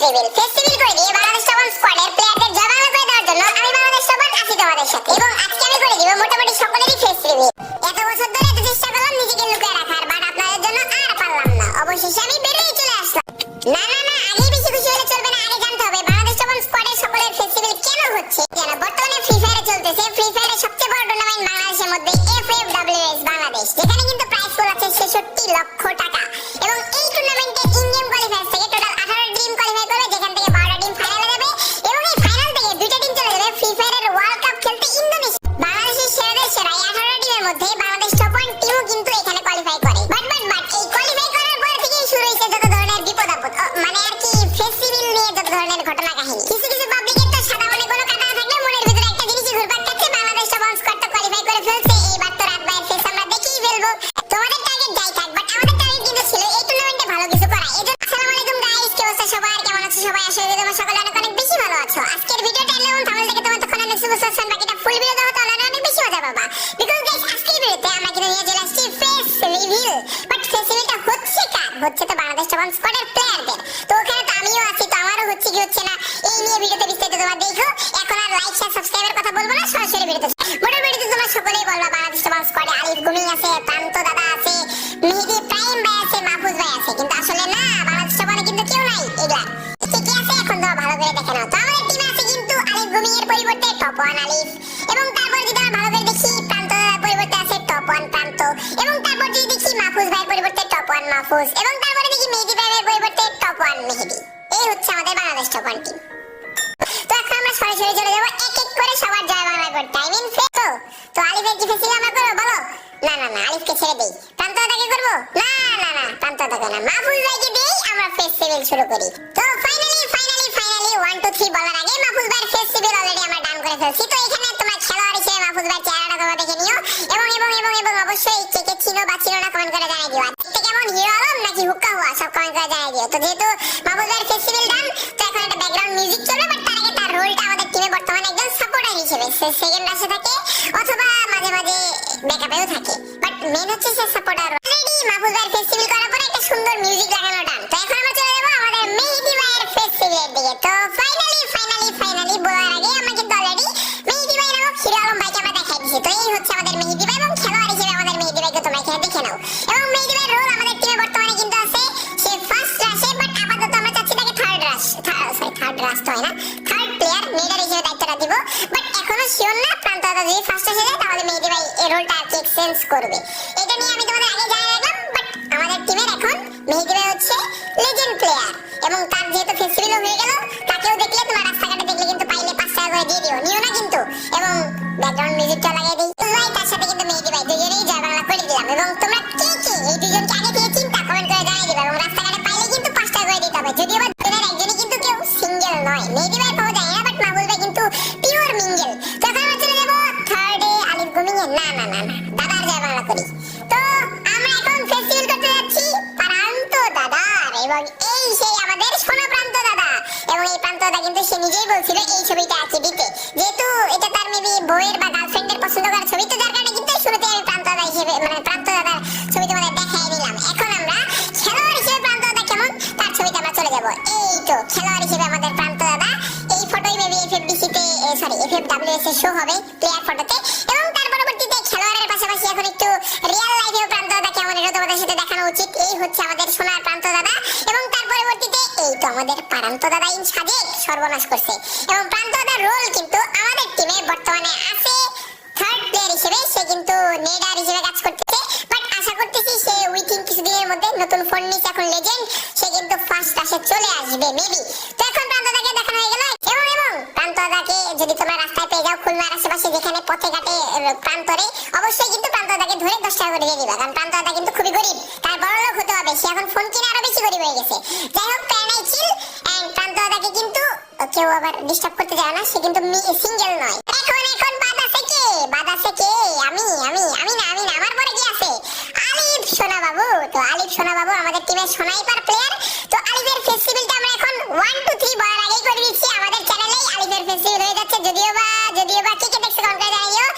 Reveal করে দিয়ে Bangladesh topper স্কোয়াডের প্লেয়ারদের জবাব করে দেওয়ার জন্য আমি বাংলাদেশ টপার আছি তোমাদের সাথে এবং আজকে আমি করে দিব মোটামুটি সকলেরই ফেস রিভিল। এত বছর ধরে এত চেষ্টা করলাম নিজেকে লুকিয়ে রাখার, বাট আপনাদের জন্য আর পারলাম না। অবশেষে আমি বেরিয়ে চলে আসলাম। না না না, আগে বেশি খুশি হলে চলবে না, আগে জানতে হবে বাংলাদেশ টপার স্কোয়াডের সকলের ফেস রিভিল কেন হচ্ছে। কেন বর্তমানে ফ্রি ফায়ারে চলতেছে, ফ্রি ফায়ারের সবচেয়ে বড় টুর্নামেন্ট বাংলাদেশের মধ্যে FFWS বাংলাদেশ, যেখানে কিন্তু প্রাইজ পুল আছে 66 লক্ষ টাকা এবং এই টুর্নামেন্টে ইন গেম কোয়ালিফায়ার থেকে টোটাল 18 টিম কোয়ালিফাই করবে, যেখান থেকে 12টা টিম ফাইনালে যাবে এবং এই ফাইনাল থেকে 2টা টিম চলে যাবে ফ্রি ফায়ারের ওয়ার্ল্ড কাপ খেলতে ইন্দোনেশিয়া। বাংলাদেশের সেরাদের সেরা এই 18 টিমের মধ্যে বাংলাদেশ টপ 1 টিমও কিন্তু এখানে কোয়ালিফাই করে। বাট এই কোয়ালিফাই করার পর থেকেই শুরু হয়েছে যত ধরনের বিপদ আপদ, মানে আর কি ফেস রিভিল নিয়ে যত ধরনের ঘটনা কাহিনী। কিছু কিছু পাবলিকের তো সাদা মনে কোনো কাটা থাকলে মনের ভিতরে একটা জিনিসই ঘুরপাক খাচ্ছে, বাংলাদেশ টপ 1 স্কোয়াড তো কোয়ালিফাই করে ফেলছে, এইবার তো রাত বাইরের ফেস আমরা দেখেই ফেলবো। তোমাদের টার্গেট যাই থাক, বাট আমাদের টার্গেট কিন্তু ছিল এই টুর্নামেন্টে ভালো কিছু করা। এজন্য আসসালামু আলাইকুম গাইস, কি অবস্থা সবার, কেমন আছো সবাই? আশা করি তোমরা সকলে অনেক অনেক বেশি ভালো আছো। আজকের ভিডিওটা এমন থাম্বনেল দেখে তোমরা তখন অনেক বুঝতে পারছো, বাকিটা ফুল ভিডিও দেখো তাহলে অনেক বেশি মজা পাবা। বিকজ গাইস আজকের ভিডিওতে আমরা কিন্তু নিয়ে চলে আসছি ফেস রিভিল, বাট ফেস রিভিলটা হচ্ছে কার? হচ্ছে তো বাংলাদেশ টপ 1 স্কোয়াডের প্লেয়ারদের। তো ওখানে তো আমিও আছি, তো আমারও হচ্ছে কি হচ্ছে না এই নিয়ে ভিডিওতে বিস্তারিত তোমরা দেখো। এখন আর লাইক শেয়ার সাবস্ক্রাইবের কথা বলবো না, সরাসরি ভিডিওতে মোটামুটি তোমরা সকলেই বলবা বাংলাদেশ টপ 1 স্কোয়াডে আলিফ গুমি আছে, প্রান্ত দাদা আছে, মেহেদি প্রাইম ভাই আছে, মাহফুজ ভাই আছে, কিন্তু আসলে না বাংলাদেশ টপ 1 কিন্তু কেউ নাই। এগুলা কে আছে এখন তো ভালো করে দেখে নাও। তো আমাদের টিমে আছে কিন্তু আলিফ গুমি এর পরিবর্তে টপ 1 আলিফ, এবং তারপর যদি আমরা ভালো করে দেখি প্রান্ত দাদার পরিবর্তে আছে টপ 1 প্রান্ত, এবং তারপর যদি দেখি মাহফুজ ভাইয়ের পরিবর্তে টপ 1 মাহফুজ, এবং তারপরে দেখি মেহেদি ভাইয়ের পরিবর্তে টপ 1 মেহেদি। এই হচ্ছে আমাদের বাংলাদেশ টপ 1 টিম। তো এখন আমরা সরাসরি চলে যাবো এক এক করে সবার জয় বাংলা করতে। আই মিন ফেস তো আলিফের কি ফেসিল আমরা করবো বলো? না না না, আলিফকে ছেড়ে দেই। প্রান্ত দাদাকে করবো? না না না, প্রান্ত দাদাকে না, মাহফুজ ভাইকে দেই, আমরা ফেস রিভিল শুরু করি। তো ফাইনালি 1 2 3 বলার আগে মাহফুজ ভাইয়ের ফেস রিভিল অলরেডি আমরা ডান করে ফেলছি। তো এখানে তোমরা খেলোয়াড় হিসেবে মাহফুজ ভাইয়ের চেহারাটা তোমরা দেখে নিও এবং এবং এবং এবং অবশ্যই কে কে চিনো বা চিনো না কমেন্ট করে জানিয়ে দিও। দেখতে কেমন, হিরো আলম নাকি হুক্কা হুয়া, সব কমেন্ট করে জানিয়ে দিও। তো যেহেতু মাহফুজ ভাইয়ের ফেস রিভিল ডান, তো এখন একটা ব্যাকগ্রাউন্ড মিউজিক চলবে, বাট তার আগে তার রোলটা আমাদের টিমে বর্তমানে একজন সাপোর্টার হিসেবে, সে সেকেন্ড রাশে থাকে অথবা মাঝে মাঝে ব্যাকআপেও থাকে, বাট মেন হচ্ছে সে সাপোর্টার। অলরেডি মাহফুজ ভাইয়ের ফেস রিভিল করার পরে একটা সুন্দর মিউজিক লাগানো ডান। তো এখন আমরা চলে যাবো আমাদের মেহেদি ভাইয়ের ফেস রিভিলের দিকে। তো ফাইনালি বলার আগে আমরা কিন্তু অলরেডি মেহেদি ভাই নামক হিরো আলম ভাইকে আমরা দেখাই দিয়েছি। তো এই হচ্ছে আমাদের মেহেদি ভাই এবং খেলোয়াড় হিসেবে আমাদের মেহেদি ভাইকে তোমরা এখানে দেখে নাও। এবং মেহেদি ভাইয়ের রোল আমাদের টিমে বর্তমানে কিন্তু আছে সে ফার্স্ট রাশে, বাট আপাতত আমরা চাচ্ছি তাকে থার্ড রাশ তো হয় না, থার্ড প্লেয়ার লিডার হিসেবে দায়িত্বটা দিব। বাট এখনো শিওর না, প্রান্ত দাদা যদি ফার্স্ট রাশে যায় তাহলে মেহেদি ভাই এই রোলটা আর কি এক্সচেঞ্জ করবে। এটা নিয়ে আমি তোমাদের আগে জানিয়ে রাখলাম। বাট আমাদের টিমের এখন মেহেদি ভাই হচ্ছে লেজেন্ড প্লেয়ার এবং তার যেহেতু ফেস্টিভ্যাল হয়ে গেল, তাকেও দেখলে তোমার রাস্তাঘাটে দেখলে কিন্তু পাইলে 5 টাকা করে দিয়ে দিও, নিও না কিন্তু। এবং ব্যাকগ্রাউন্ড মিউজিকটা লাগিয়ে দিই ভাই, তার সাথে কিন্তু মেহেদি ভাই দুজনেই জয় বাংলা করে দিলাম। এবং তোমরা কে কে এই দুজনকে আগে থেকে চিন্তা কমেন্ট করে জানিয়ে দিবে এবং রাস্তাঘাটে পাইলে কিন্তু 5 টাকা করে দিতে হবে। যদিও বা দুজনের একজনই কিন্তু কেউ সিঙ্গেল নয়, মেহেদি ভাই পাওয়া যায় না, বাট মাহফুজ ভাই কিন্তু পিওর মিঙ্গেল। তো এখন আমরা চলে যাবো থার্ডে আলিফ গুমিয়ে। না না না না, দাদার জয় বাংলা করি। তো আমরা এখন ফেস্টিভ্যাল করতে যাচ্ছি প্রান্ত দাদার, এবং এই সেই আমাদের সোনা প্রান্ত দাদা। এবং এই প্রান্ত দাদা কিন্তু সে নিজেই বলছিল এই ছবিটা আছে দিতে, যেহেতু এটা তার মেবি বউয়ের বা গার্লফ্রেন্ডের পছন্দ করার ছবি, তো যার কারণে কিন্তু শুরুতে আমি প্রান্ত দাদা হিসেবে মানে প্রান্ত দাদার ছবি তোমাদের দেখাই দিলাম। এখন আমরা খেলোয়াড় হিসেবে প্রান্ত দাদা কেমন তার ছবিতে আমরা চলে যাবো। এই তো খেলোয়াড় হিসেবে আমাদের প্রান্ত দাদা, এই ফটোই মেবি FFWS এ শো হবে প্লেয়ার ফটোতে। এবং তার পরবর্তীতে খেলোয়াড়ের পাশাপাশি এখন একটু রিয়েল লাইফেও প্রান্ত দাদা কেমন এটা তোমাদের সাথে দেখানো উচিত। এই হচ্ছে আমাদের সোনার প্রান্ত দাদা। এবং তার পরবর্তীতে এই তো আমাদের প্রান্ত দাদা ইন সাজে সর্বনাশ করছে। এবং প্রান্ত দাদার রোল কিন্তু আমাদের টিমে বর্তমানে আছে থার্ড প্লেয়ার হিসেবে, সে কিন্তু নেডার হিসেবে কাজ করতেছে। বাট আশা করতেছি সে উইথিন কিছুদিনের মধ্যে নতুন ফোন নিচ্ছে, এখন লেজেন্ড, সে কিন্তু ফার্স্ট রাশে চলে আসবে মেবি। তো এখন প্রান্ত দাদাকে দেখানো হয়ে গেল। এবং প্রান্ত দাদাকে যদি তোমরা রাস্তায় পেয়ে যাও খুলনার আশেপাশে যেখানে পথে ঘাটে প্রান্তরে, অবশ্যই কিন্তু প্রান্ত দাদাকে ধরে 10 টাকা করে দিয়ে দিবা, কারণ প্রান্ত দাদা কিন্তু খুবই গরিব, তার বড় লোক হতে হবে, সে এখন ফোন কিনে আরো বেশি গরিব হয়ে গেছে। যাই হোক, প্যারানাই চিল। এন্ড প্রান্ত দাদাকে কিন্তু কেউ আবার ডিস্টার্ব করতে যায় না, সে কিন্তু সিঙ্গেল নয়। এখন বাদ আছে কে? আমি না, আমার পরে কি আছে? আলিফ সোনা বাবু। তো আলিফ সোনা বাবু আমাদের টিমের স্নাইপার প্লেয়ার। তো আলিফের ফেস্টিভ্যালটা আমরা এখন 1 2 3 বলার আগেই করে দিচ্ছি, আমাদের চ্যানেলেই আলিফের ফেস্টিভ্যাল হয়ে যাচ্ছে। যদিও বা কে কে দেখছে কমেন্ট করে জানিও।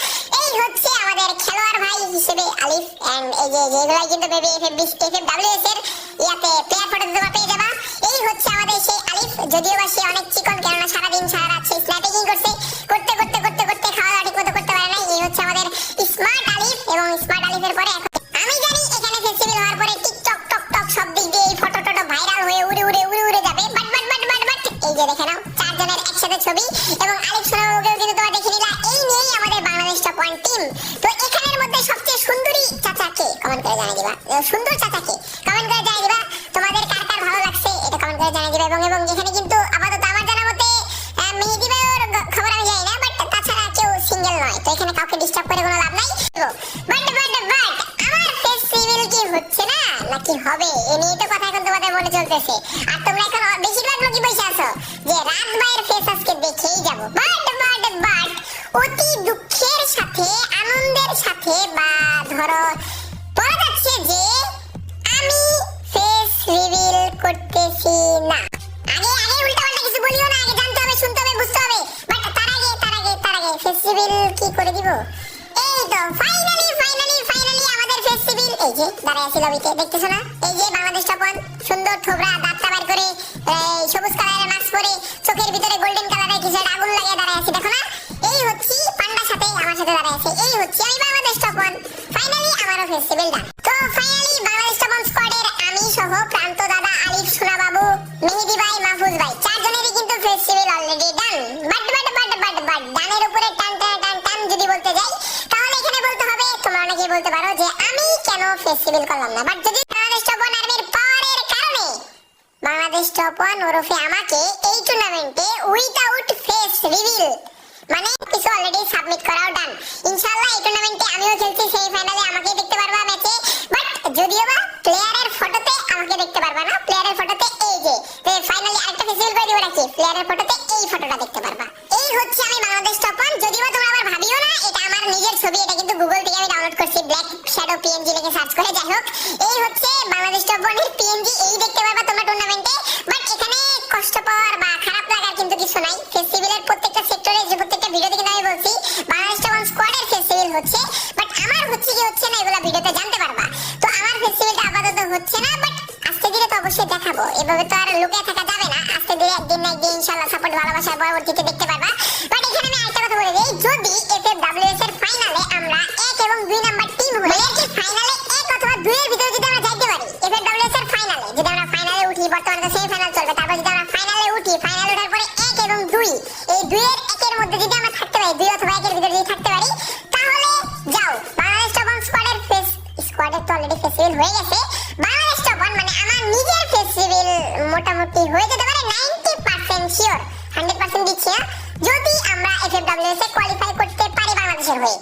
এই হচ্ছে আমাদের খেলোয়াড় ভাই হিসেবে আলিফ। এন্ড এই যে যেগুলাই কিন্তু বেবি FFWS এর ইয়াতে প্লেয়ার ফটো তোমরা পেয়ে যাবা। এই হচ্ছে আমাদের সেই আলিফ। যদিও বা সে অনেক চিকন, কেননা সারাদিন সারা রাত সে স্ন্যাপিং করছে, করতে করতে করতে করতে খাওয়া দাওয়া ঠিক মতো করতে পারে না। এই হচ্ছে আমাদের স্মার্ট আলিফ। এবং স্মার্ট আলিফের পরে আমি জানি এখানে ফেস্টিভ্যাল হওয়ার পরে টিকটক টক টক সব দিক দিয়ে এই ফটো টটো ভাইরাল হয়ে উড়ে উড়ে উড়ে উড়ে যাবে। বাট এই যে দেখে নাও চারজনের একসাথে ছবি, এবং আলিফ সোনামকেও কিন্তু তোমরা দেখে নিলা। এই নিয়েই আমাদের বাংলাদেশ টপ 1 টিম। তো এখানের মধ্যে সবচেয়ে সুন্দরী চাচাকে কমেন্ট করে জানিয়ে দিবা, সুন্দর চাচাকে কমেন্ট করে জানিয়ে দিবা তোমাদের কার কার ভালো লাগছে, এটা কমেন্ট করে জানিয়ে দিবা। এবং এখানে কিন্তু আপাতত আমার জানা মতে মেহেদি ভাইয়ের খবর আমি জানি না, বাট তাছাড়া কেউ সিঙ্গেল নয়, তো এখানে কাউকে ডিস্টার্ব করে কোনো লাভ নাই। বাট আমার ফেস রিভিল কি হচ্ছে না নাকি হবে, এ নিয়ে তো কথা এখন তোমাদের মনে চলতেছে। আর তোমরা এখন বেশিরভাগ লোকই বসে আছো যে রাত ভাইয়ের ফেস আজকে দেখেই যাবো। বাট অতি দুঃখের সাথে আনন্দের সাথে বা ধরো বলা যাচ্ছে যে আমি ফেস রিভিল করতেছি না। আগে উল্টাপাল্টা কিছু বলিও না, আগে জানতে হবে, শুনতে হবে, বুঝতে হবে। বাট তার আগে ফেস রিভিল কি করে দিব? এই তো ফাইনালি আমাদের ফেস রিভিল। এই যে দাঁড়ায় আছে লবিতে, দেখতেছো না? এই যে বাংলাদেশ টপ 1 সুন্দর থোবরা দাঁতটা বের করে সবুজ কালারের মাস্ক পরে চোখের ভিতরে গোল্ডেন কালারের কিছু একটা আগুন লাগিয়ে দাঁড়ায় আছে, দেখো না? এই হচ্ছে পান্ডার সাথে আমার সাথে দাঁড়ায় আছে, এই হচ্ছে আমি বাংলাদেশ টপ 1। ফাইনালি আমারও ফেস রিভিল ডান। তো ফাইনালি বাংলাদেশ টপ 1 স্কোয়াডের আমি সহ প্রান্ত দাদা, আলিফ, সোনা বাবু, মেহেদি ভাই, মাহফুজ ভাই চারজনেরই কিন্তু face reveal already done. But ডানের উপরে টান যদি বলতে যাই তাহলে এখানে বলতে হবে, তোমরা অনেকেই বলতে পারো যে আমি কেন ফেস রিভিল করলাম না। বাট যদি বাংলাদেশ টপ 1 আর্মির পাওয়ারের কারণে বাংলাদেশ টপ 1 ওরফে আমাকে এই টুর্নামেন্টে উইদাউট ফেস রিভিল মানে কিছু অলরেডি সাবমিট করাও ডান। ইনশাআল্লাহ এই টুর্নামেন্টে আমিও খেলছি, সেমিফাইনালে আমাকে দেখতে পারবা ম্যাচে। বাট যদিও বা প্লেয়ারের ফটোতে আমাকে দেখতে পারবা না, প্লেয়ারের ফটোতে এই যে ফাইনালি আরেকটা ফেসিবল করে দিব নাকি, প্লেয়ারের ফটোতে এই ফটোটা দেখতে পারবা। এই হচ্ছে আমি বাংলাদেশ টপ 1। যদিও বা তোমরা আবার ভাবিও না এটা আমার নিজের ছবি, এটা কিন্তু গুগল থেকে আমি ডাউনলোড করছি, ব্ল্যাক শ্যাডো পিএনজি লিখে সার্চ করে। যাই হোক, এই হচ্ছে বাংলাদেশ টপ 1 এর পিএনজি, এই দেখতে পারবা তোমরা টুর্নামেন্টে। বাট এখানে কষ্ট পাওয়ার বা খারাপ লাগার কিন্তু কিছু নাই। ফেস্টিভ্যালের প্রত্যেকটা সেক্টরে যে প্রত্যেকটা ভিডিওতে কিন্তু আমি বলছি বাংলাদেশ টপ 1 স্কোয়াডের ফেস্টিভ্যাল হচ্ছে, বাট আমার হচ্ছে কি হচ্ছে না এগুলা ভিডিওতে জানতে পারবা। তো আমার ফেস্টিভ্যালটা আপাতত হচ্ছে না, বাট আস্তে ধীরে তো অবশ্যই দেখাবো, এভাবে তো আর লুকিয়ে থাকা যাবে না। আস্তে ধীরে একদিন না একদিন ইনশাআল্লাহ সাপোর্ট ভালোবাসার পরবর্তীতে দেখতে পারবা। বাট এখানে আমি আরেকটা কথা বলে দিই, যদি এফএফডব্লিউএস এর ফাইনালে আমরা 1 এবং 2 নাম্বার টিম হই, এর কি ফাইনালে 1 অথবা 2 এর ভিতরে যদি আমরা যাইতে পারি, এফএফডব্লিউএস এর ফাইনালে যদি আমরা ফাইনালে উঠি, বর্তমানে তো সেমিফাইনাল চলবে, তারপর যদি আমরা ফাইনালে উঠি, ফাইনালে ওঠার পরে 1 এবং 2 এই 2 এর 1 এর মধ্যে যদি আমরা থাকতে পারি, 2 অথবা 1 এর ভিতরে যদি থাকতে পারি, তাহলে যাও বাংলাদেশ টপ 1 স্কোয়াডের স্কোয়াডের তো অলরেডি ফেস রিভিল হয়ে গেছে। বাংলাদেশ টপ 1 মানে আমার নিজের ফেস রিভিল মোটামুটি হয়ে যেতে পারে 90% শিওর, 100% দিচ্ছি না, যদি আমরা এফএফডব্লিউএস এ কোয়ালিফাই করতে পারি বাংলাদেশের হয়ে।